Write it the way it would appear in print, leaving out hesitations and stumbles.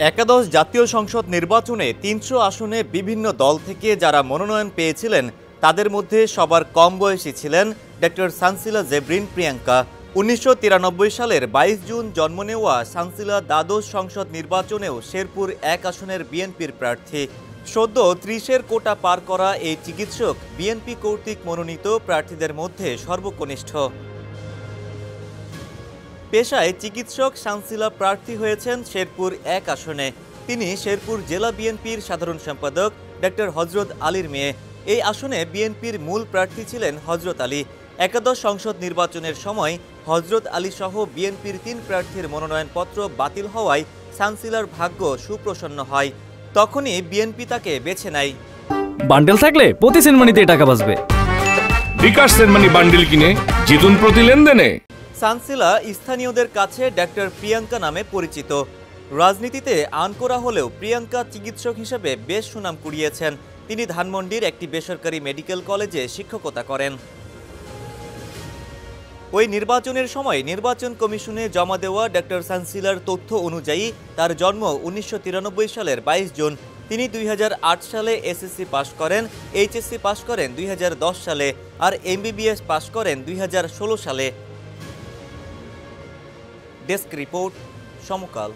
একাদশ জাতীয় সংসদ নির্বাচনে ৩০০ আসনে বিভিন্ন দল থেকে যারা মনোনয়ন পেয়েছিলেন তাদের মধ্যে সবার কম বয়সী ছিলেন ডক্টর সানসিলা জেবরিন প্রিয়াঙ্কা। ১৯৯৩ সালের ২২ জুন জন্ম নেওয়া সানসিলা দ্বাদশ সংসদ নির্বাচনেও শেরপুর ১ আসনের বিএনপির প্রার্থী। সদ্য ৩০-এর কোটা পার করা এই চিকিৎসক বিএনপি কর্তৃক মনোনীত প্রার্থীদের মধ্যে সর্বকনিষ্ঠ। পেশায় চিকিৎসক সানসিলা প্রার্থী হয়েছেন শেরপুর ১ আসনে। তিনি শেরপুর জেলা বিএনপির সাধারণ সম্পাদক ডক্টর হজরত আলীর মেয়ে। এই আসনে বিএনপির মূল প্রার্থী ছিলেন হজরত আলী। একাদশ সংসদ নির্বাচনের সময় হজরত আলী সহ বিএনপির ৩ প্রার্থীর মনোনয়নপত্র বাতিল হওয়ায় সানসিলার ভাগ্য সুপ্রসন্ন হয়। তখনই বিএনপি তাকে বেছে নেয়। বান্ডেল থাকলে প্রতি সেনমানিতে টাকা বাঁচবে। বিকাশ সেনমানি বান্ডেল কিনে জিতুন প্রতি লেনদেনে। সানসিলা স্থানীয়দের কাছে ডক্টর প্রিয়াঙ্কা নামে পরিচিত। রাজনীতিতে আনকোড়া হলেও প্রিয়াঙ্কা চিকিৎসক হিসেবে বেশ সুনাম কুড়িয়েছেন। তিনি ধানমন্ডির একটি বেসরকারি মেডিকেল কলেজে শিক্ষকতা করেন। ওই নির্বাচনের সময় নির্বাচন কমিশনে জমা দেওয়া ডক্টর সানসিলার তথ্য অনুযায়ী তার জন্ম ১৯৯৩ সালের ২২ জুন। তিনি ২০০৮ সালে এসএসসি পাশ করেন, এইচএসসি পাশ করেন ২০১০ সালে আর এমবিবিএস পাশ করেন ২০১৬ সালে। ডেস্ক রিপোর্ট, সমকাল।